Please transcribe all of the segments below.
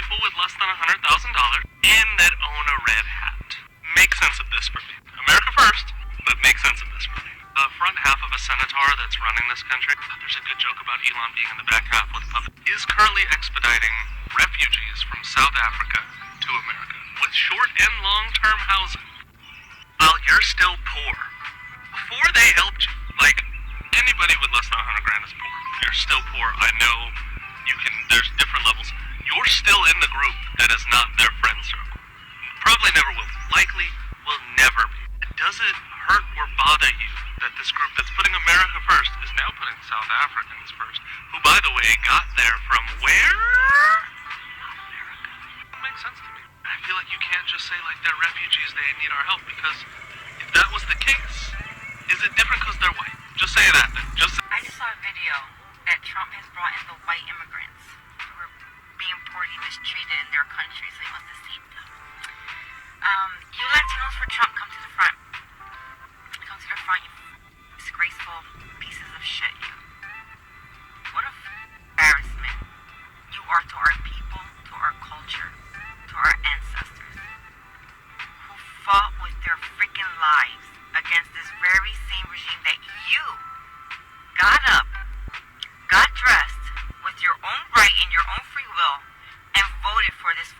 people with less than $100,000 and that own a red hat. Make sense of this for me. America first, but make sense of this for me. The front half of a senator that's running this country, there's a good joke about Elon being in the back half with a puppet, is currently expediting refugees from South Africa to America with short and long-term housing while you're still poor. Before they helped you, like anybody with less than 100 grand is poor. You're still poor. I know there's different levels. You're still in the group that is not their friend circle. Probably never will. Likely will never be. Does it hurt or bother you that this group that's putting America first is now putting South Africans first, who, by the way, got there from where? America. It makes sense to me. I feel like you can't just say, like, they're refugees, they need our help, because if that was the case, is it different because they're white? Just say that then. I just saw a video that Trump has brought in the white immigrants who were being poorly mistreated in their countries. They must have seen them. You Latinos for Trump, come to the front. Come to the front, you disgraceful pieces of shit, you. What a embarrassment you are to our people, to our culture, to our ancestors, who fought with their freaking lives against this very same regime that you got up, got dressed with your own right and your own free will, and voted for this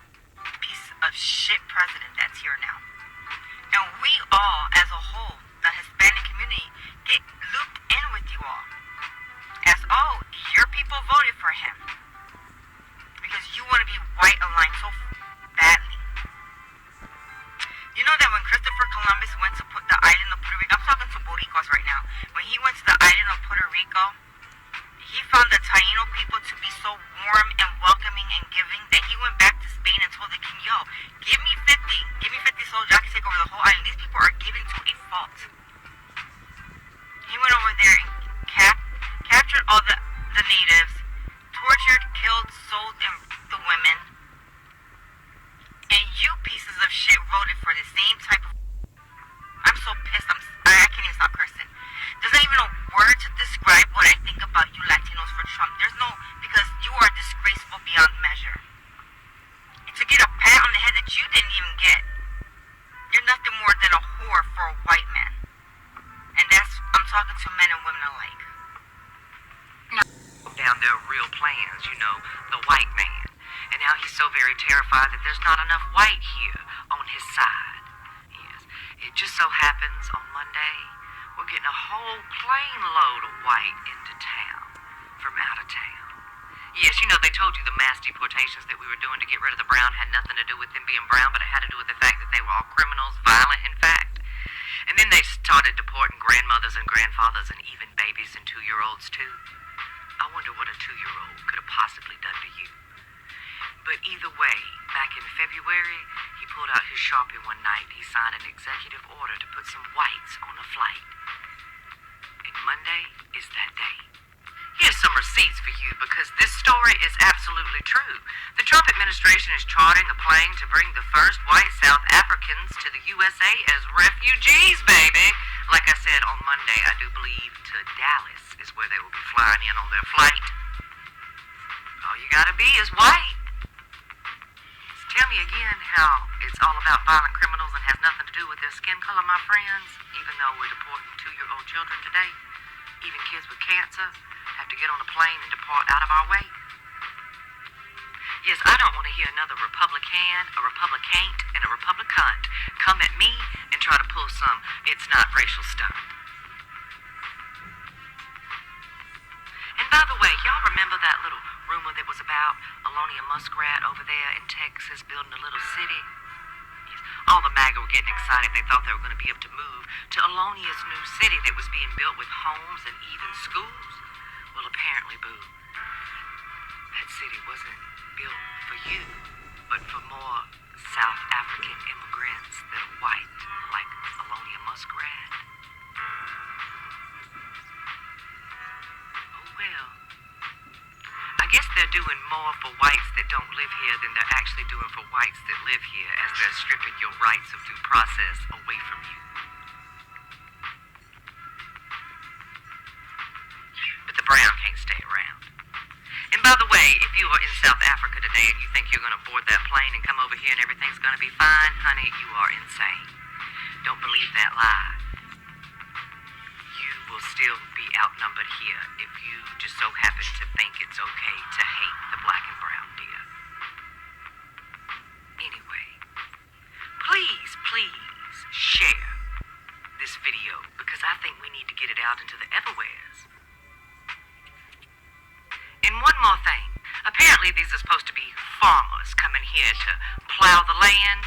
piece of shit president that's here now. And we all, as a whole, the Hispanic community, get looped in with you all. As, oh, your people voted for him. Because you want to be white aligned so badly. You know that when Christopher Columbus went to put the island of Puerto Rico, I'm talking to Boricuas right now. When he went to the island of Puerto Rico, he found the Taino people to be so warm and welcoming and giving that he went back to Spain and told the king, yo, give me 50 soldiers, I can take over the whole island. These people are giving to a fault. He went over there and captured all the natives, tortured, killed, sold, and the women. And you pieces of shit voted for the same type of... I'm so pissed, I can't even stop cursing. There's not even a word to describe what I think about you Latinos for Trump. There's no... Because you are disgraceful beyond measure. And to get a pat on the head that you didn't even get, you're nothing more than a whore for a white man. And that's... I'm talking to men and women alike. Down their real plans, you know, the white man. And now he's so very terrified that there's not enough white here on his side. Yes, it just so happens on Monday, we're getting a whole plane load of white into town, from out of town. Yes, you know, they told you the mass deportations that we were doing to get rid of the brown had nothing to do with them being brown, but it had to do with the fact that they were all criminals, violent, in fact. And then they started deporting grandmothers and grandfathers and even babies and 2-year-olds, too. I wonder what a 2-year-old could have possibly done to you. But either way, back in February, he pulled out his Sharpie one night. He signed an executive order to put some whites on a flight. And Monday is that day. Here's some receipts for you, because this story is absolutely true. The Trump administration is chartering a plane to bring the first white South Africans to the USA as refugees, baby. Like I said, on Monday, I do believe to Dallas is where they will be flying in on their flight. All you gotta be is white. Tell me again how it's all about violent criminals and has nothing to do with their skin color, my friends. Even though we're deporting 2-year-old children today, even kids with cancer have to get on a plane and depart out of our way. Yes, I don't want to hear another Republican, a Republicant, and a Republicant come at me and try to pull some it's not racial stuff. And by the way, y'all remember that little rumor that was about Alonia Muskrat over there in Texas building a little city? Yes. All the MAGA were getting excited. They thought they were going to be able to move to Alonia's new city that was being built with homes and even schools. Well, apparently, boo, that city wasn't built for you, but for more South African immigrants that are white, like Alonia Muskrat. Oh, well. I guess they're doing more for whites that don't live here than they're actually doing for whites that live here, as they're stripping your rights of due process away from you. But the brown can't stay around. And And by the way, if you are in South Africa today and you think you're going to board that plane and come over here and everything's going to be fine, honey, you are insane. Don't believe that lie. You will still be outnumbered here if you just so happen to think it's okay to hate the black and brown, dear. Anyway, please share this video because I think we need to get it out into the everywheres. And one more thing. Apparently these are supposed to be farmers coming here to plow the land.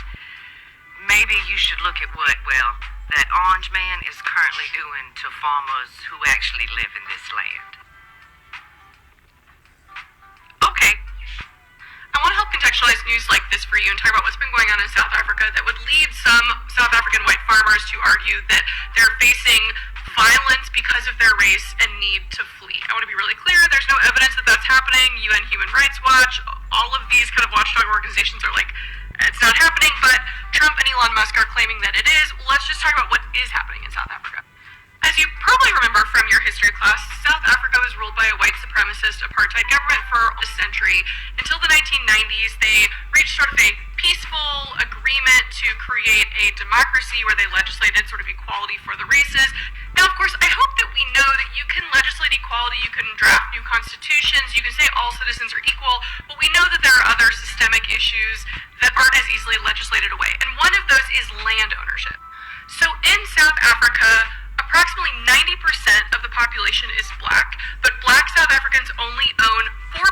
Maybe you should look at what, well, that orange man is currently doing to farmers who actually live in this land. Okay. I want to help contextualize news like this for you and talk about what's been going on in South Africa that would lead some South African white farmers to argue that they're facing violence because of their race and need to flee. I want to be really clear, there's no evidence that that's happening. UN Human Rights Watch, all of these kind of watchdog organizations are like, it's not happening, but Trump and Elon Musk are claiming that it is. Let's just talk about what is happening in South Africa. As you probably remember from your history class, South Africa was ruled by a white supremacist apartheid government for a century. Until the 1990s, they reached sort of a peaceful agreement to create a democracy where they legislated sort of equality for the races. Now, of course, I hope that we know that you can legislate equality, you can draft new constitutions, you can say all citizens are equal, but we know that there are other systemic issues that aren't as easily legislated away. And one of those is land ownership. So in South Africa, approximately 90% of the population is black, but black South Africans only own 4%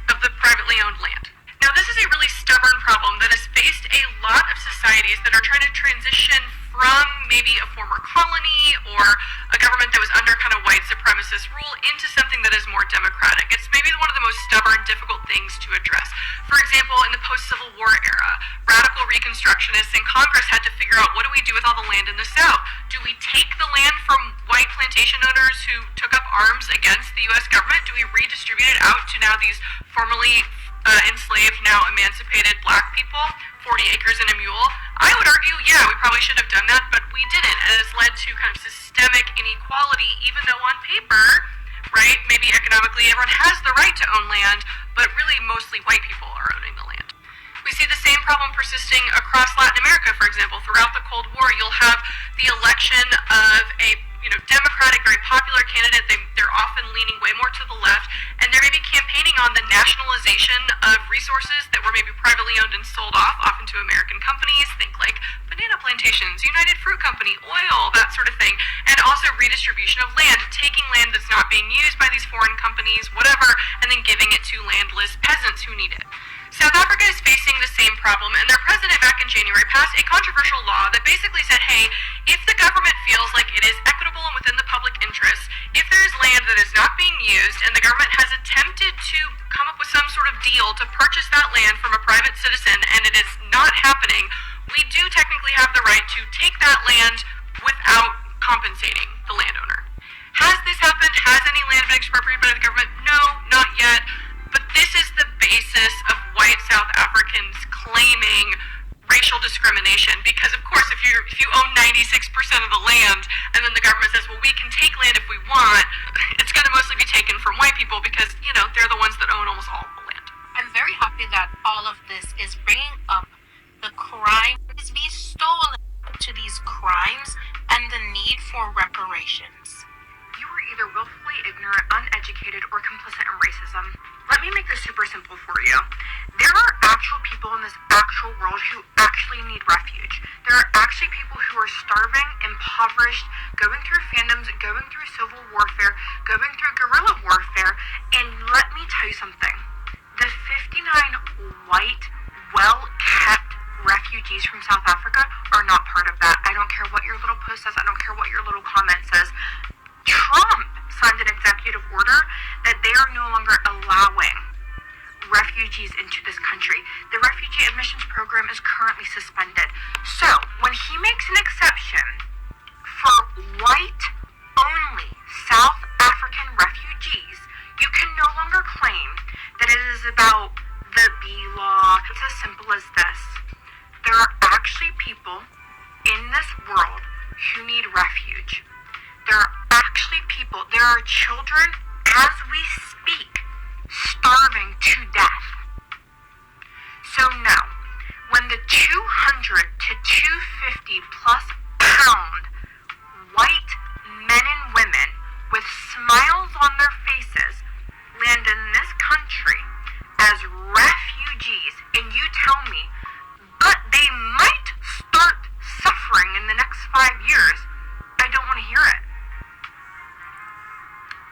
of the privately owned land. Now, this is a really stubborn problem that has faced a lot of societies that are trying to transition from maybe a former colony or a government that was under kind of white supremacist rule into something that is more democratic. It's maybe one of the most stubborn, difficult things to address. For example, in the post-Civil War era, radical reconstructionists in Congress had to figure out, what do we do with all the land in the South? Do we take the land from white plantation owners who took up arms against the U.S. government? Do we redistribute it out to now these formerly enslaved, now emancipated black people, 40 acres and a mule? I would argue, yeah, we probably should have done that, but we didn't, and it's led to kind of systemic inequality, even though on paper, right, maybe economically everyone has the right to own land, but really mostly white people are owning the land. We see the same problem persisting across Latin America, for example. Throughout the Cold War, you'll have the election of a Democratic, very popular candidate. They're often leaning way more to the left, and they're maybe campaigning on the nationalization of resources that were maybe privately owned and sold off, often to American companies. Think like banana plantations, United Fruit Company, oil, that sort of thing. And also redistribution of land, taking land that's not being used by these foreign companies, whatever, and then giving it to landless peasants who need it. South Africa is facing the same problem, and their president back in January passed a controversial law that basically said, hey, if the government feels like it is equitable and within the public interest, if there is land that is not being used and the government has attempted to come up with some sort of deal to purchase that land from a private citizen and it is not happening, we do technically have the right to take that land without compensating the landowner. Has this happened? Has any land been expropriated by the government? No, not yet. But this is the basis of white South Africans claiming racial discrimination, because of course if you own 96% of the land and then the government says, well, we can take land if we want, it's going to mostly be taken from white people because, they're the ones that own almost all of the land. I'm very happy that all of this is bringing up the crime that is being stolen to these crimes and the need for reparations. You are either willfully ignorant, uneducated, or complicit in racism. Let me make this super simple for you. There are actual people in this actual world who actually need refuge. There are actually people who are starving, impoverished, going through fandoms, going through civil warfare, going through guerrilla warfare, and let me tell you something. The 59 white, well-kept refugees from South Africa are not part of that. I don't care what your little post says. I don't care what your little comment says. Trump signed an executive order that they are no longer allowing refugees into this country. The refugee admissions program is currently suspended. So, when he makes an exception for white-only South African refugees, you can no longer claim that it is about the B law. It's as simple as this. There are actually people in this world who need refuge. There are actually people, there are children, as we speak, starving to death. So now, when the 200 to 250 plus pound white men and women with smiles on their faces land in this country as refugees, and you tell me, but they might start suffering in the next 5 years, I don't want to hear it.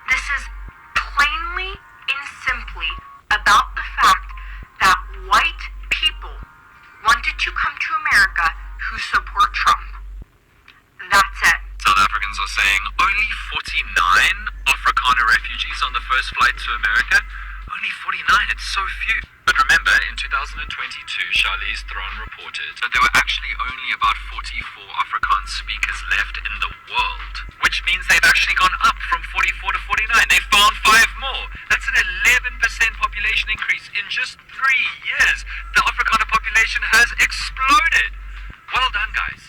This is plainly and simply about the fact that white people wanted to come to America who support Trump. That's it. South Africans are saying only 49 Afrikaner refugees on the first flight to America. Only 49, it's so few. But remember, in 2022, Charlize Theron reported that there were actually only about 44 Afrikaans speakers left in the world, which means they've actually gone up from 44 to 49. They found 5 more. That's an 11% population increase. In just 3 years, the Afrikaner population has exploded. Well done, guys.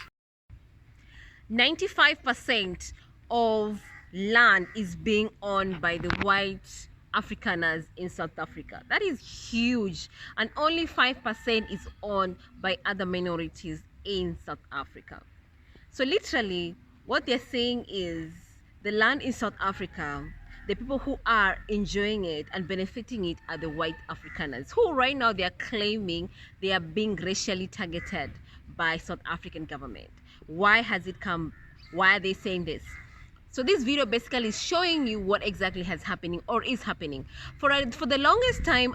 95% of land is being owned by the white Afrikaners in South Africa. That is huge. And only 5% is owned by other minorities in South Africa. So literally, what they're saying is the land in South Africa, the people who are enjoying it and benefiting it are the white Afrikaners, who right now they are claiming they are being racially targeted by South African government. Why has it come? Why are they saying this? So this video basically is showing you what exactly has happening or is happening. For the longest time,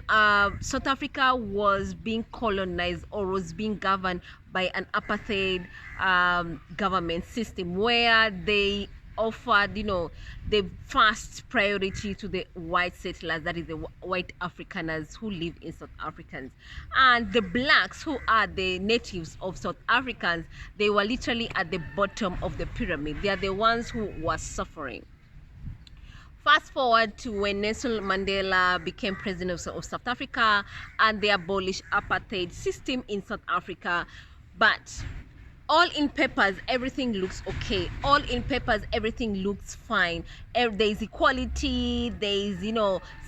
South Africa was being colonized or was being governed by an apartheid government system where they offered, the first priority to the white settlers, that is the white Afrikaners who live in South Africans, and the blacks who are the natives of South Africans, they were literally at the bottom of the pyramid. They are the ones who were suffering. Fast forward to when Nelson Mandela became president of South Africa and they abolished apartheid system in South Africa. But all in papers, everything looks okay. All in papers, everything looks fine. There is equality, there is,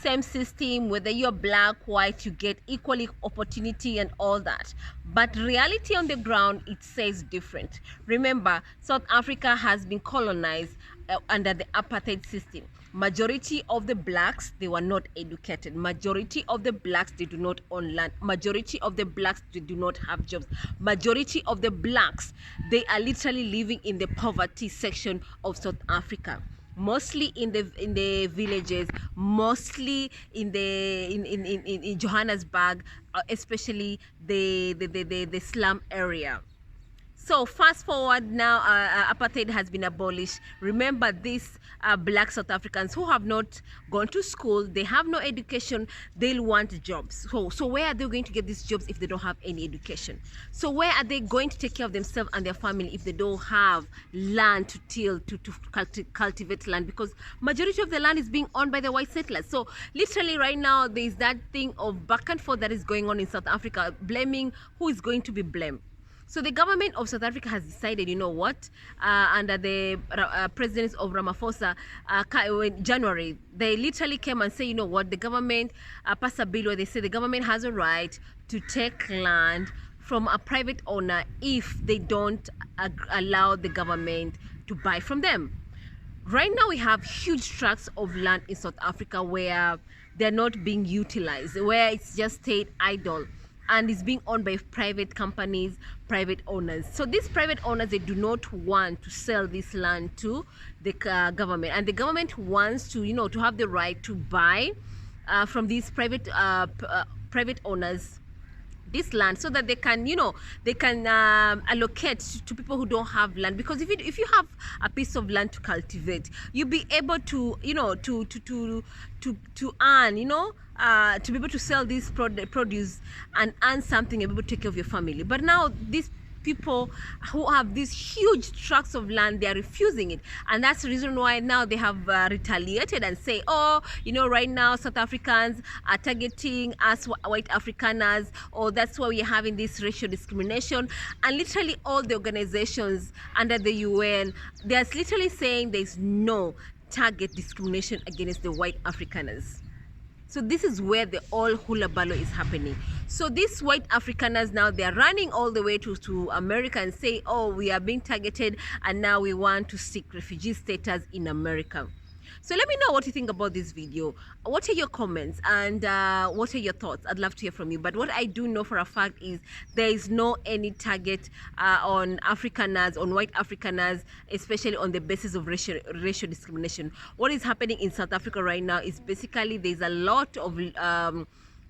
same system, whether you're black, white, you get equally opportunity and all that. But reality on the ground, it says different. Remember, South Africa has been colonized under the apartheid system. Majority of the blacks, they were not educated. Majority of the blacks, they do not own land. Majority of the blacks, they do not have jobs. Majority of the blacks, they are literally living in the poverty section of South Africa. Mostly in the villages, mostly in Johannesburg, especially the slum area. So fast forward now, apartheid has been abolished. Remember, these black South Africans who have not gone to school, they have no education, they'll want jobs. So where are they going to get these jobs if they don't have any education? So where are they going to take care of themselves and their family if they don't have land to till, to cultivate land? Because majority of the land is being owned by the white settlers. So literally right now, there's that thing of back and forth that is going on in South Africa, blaming who is going to be blamed. So the government of South Africa has decided, under the president of Ramaphosa, in January, they literally came and say, the government passed a bill where they say the government has a right to take land from a private owner if they don't allow the government to buy from them. Right now, we have huge tracts of land in South Africa where they're not being utilized, where it's just stayed idle. And it's being owned by private companies, private owners. So these private owners, they do not want to sell this land to the government, and the government wants to, to have the right to buy from these private owners this land, so that they can, allocate to people who don't have land. Because if you have a piece of land to cultivate, you'll be able to, to earn, to be able to sell this produce and earn something and be able to take care of your family. But now these people who have these huge tracts of land, they are refusing it, and that's the reason why now they have retaliated and say, right now South Africans are targeting us white Afrikaners, or that's why we're having this racial discrimination. And literally all the organizations under the UN, they're literally saying there's no target discrimination against the white Afrikaners. So this is where the all hula ballo is happening. So these white Afrikaners now, they are running all the way to America and say, oh, we are being targeted and now we want to seek refugee status in America. So let me know what you think about this video. What are your comments and what are your thoughts? I'd love to hear from you. But what I do know for a fact is there is no any target on Afrikaners, on white Afrikaners, especially on the basis of racial discrimination. What is happening in South Africa right now is basically there's a lot of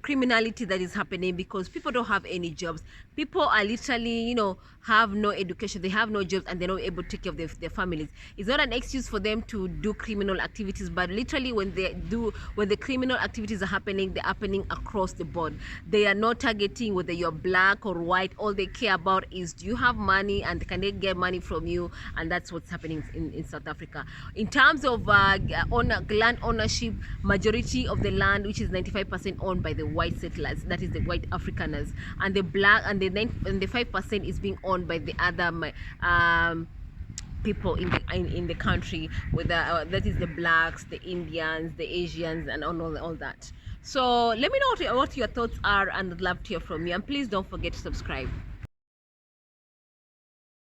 criminality that is happening because people don't have any jobs. People are literally, you know, have no education, they have no jobs, and they're not able to take care of their families. It's not an excuse for them to do criminal activities, but literally when the criminal activities are happening, they're happening across the board. They are not targeting whether you're black or white. All they care about is, do you have money and can they get money from you? And that's what's happening in South Africa. In terms of land ownership, majority of the land, which is 95% owned by the white settlers, that is the white Afrikaners, and the black and the 5% is being owned by the other people in the country, with that is the blacks, the Indians, the Asians, and all that. So let me know what your thoughts are, and I'd love to hear from you, and please don't forget to subscribe.